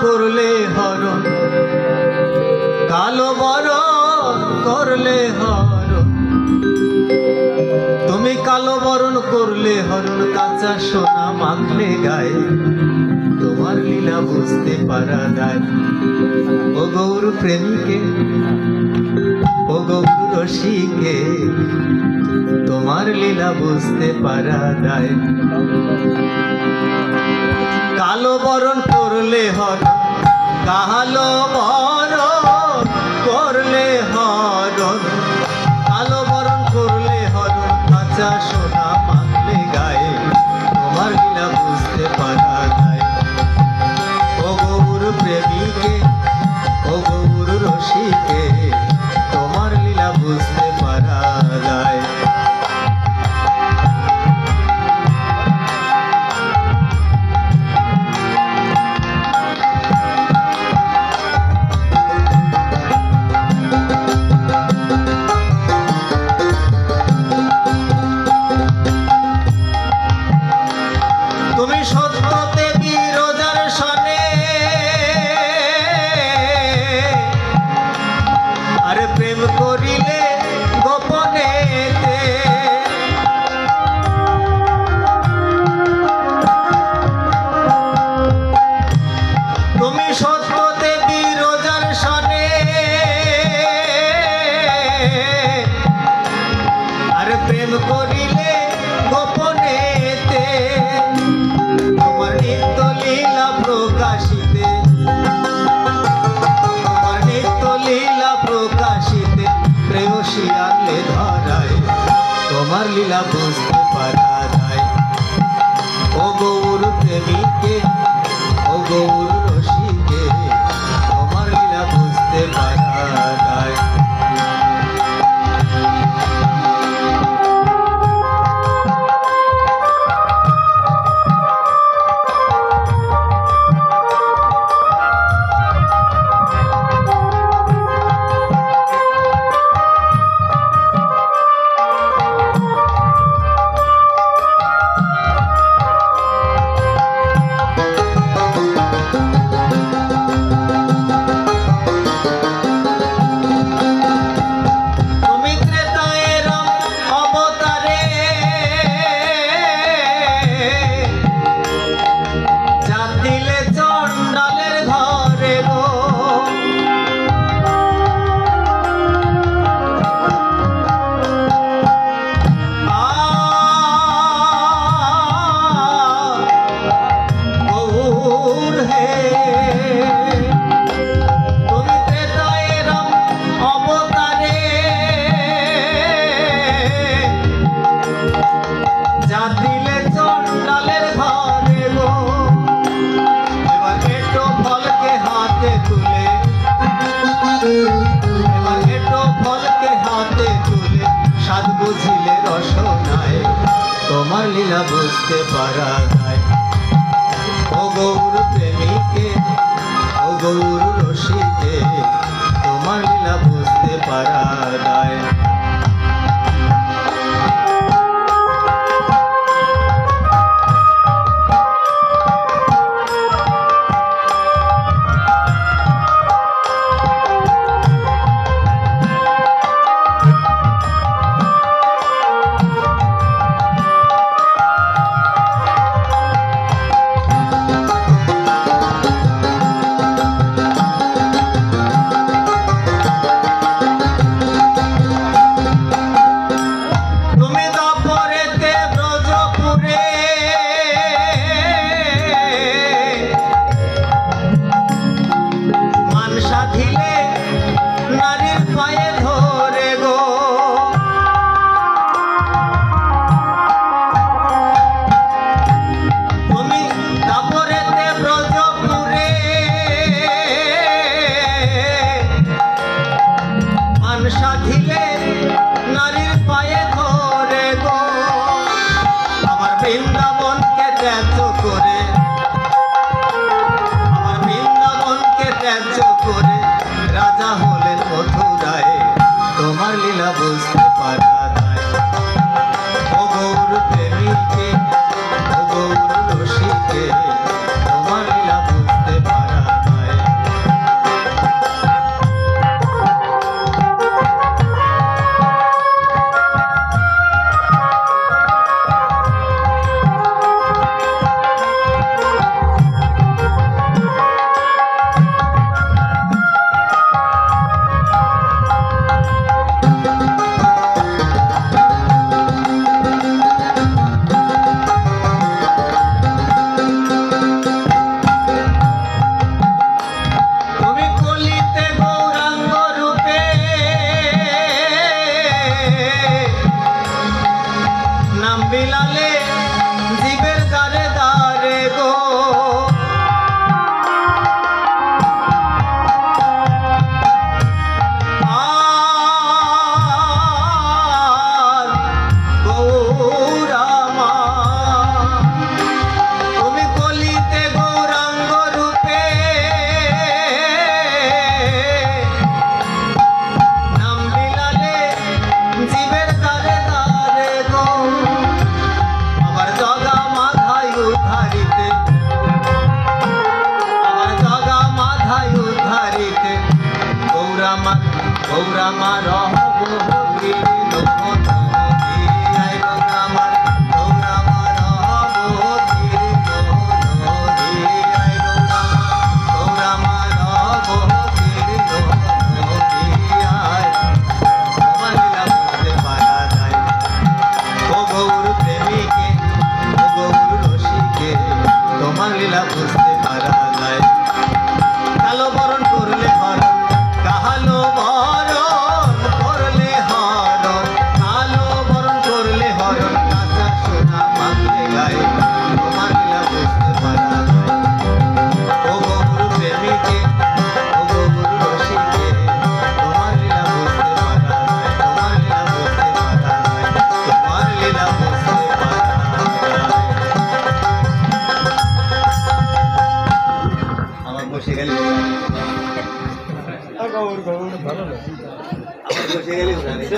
করলে হরণ, কালো বরণ করলে হরণ। তুমি কালো বরণ করলে হরণ, কাঁচা সোনা মাখলে গায়ে, তোমার লীলা বুঝতে পারা যায়। ও গৌর প্রেমিকে, ও গৌর রসিকে, তোমার লীলা বুঝতে পারা যায়। কালো বরণ করলে হরণ, কালো বরণ করলে হরণ, কালো বরণ করলে হরণ, কাঁচা সোনা মাখলে গায়ে, তোমার লীলা বুঝতে পারা যায়। ও গৌর প্রেমিকে, ও গৌর রসিকে, তোমার লীলা বুঝতে পারা যায়। তুমি সত্যতে বিরোজার সনে, আরে প্রেম করিলে গোপনেতে, তুমি সত্যতে বিরোজার সনে, আরে প্রেম করিলে গোপনেতে, তোমার নিত্য লীলা প্রকাশিতে, তোমার নিত্য লীলা প্রকাশিতে, প্রেয়সী আনলে ধরায়, তোমার লীলা বুঝতে পারা যায়। ও গৌর প্রেমিকে, ও গৌর রসিকে, তোমার লীলা বুঝতে পারা যায়। বুঝিলে রসনায়, তোমার লীলা বুঝতে পারা যায়। ও গৌর প্রেমিকে, ও গৌর রসিকে, তোমার লীলা বুঝতে পারা যায়। সাধিলে নারীর পায়ে ধরে গো, আমার বৃন্দাবনকে ত্যায্য করে, আমার বৃন্দাবনকে ত্যায্য করে রাজা হলেন মথুরায়, তোমার লীলা বুঝতে পারা যায়। ও গৌর প্রেমিকে, ও গৌর রসিকে, তোমার লীলা বুঝতে পারা যায়। উদ্ধারিতে আমার জগা মাধায় উদ্ধারিতে গৌরামা গৌরামা রহব গিরিল নদী আয় গৌরামা গৌরামা রহব গিরিল নদী আয় গৌরামা রহব গিরিল নদী আয় তোমার লীলা বুঝতে পারা যায় ও গৌর প্রেমিকে ও গৌর রসিকে তোমার লীলা বুঝতে পারা যায় কালো বরণ করলে হরণ কালো বরণ করলে হরণ কালো বরণ করলে হরণ কাঁচা সোনা মাখলে গায়ে তোমার লীলা বুঝতে পারা যায় ও গৌর প্রেমিকে ও গৌর রসিকে তোমার লীলা বুঝতে পারা যায় তোমার লীলা বুঝতে পারা যায় তোমার লীলা বুঝতে পারা যায় আমার বসে গেলে বসে গেলে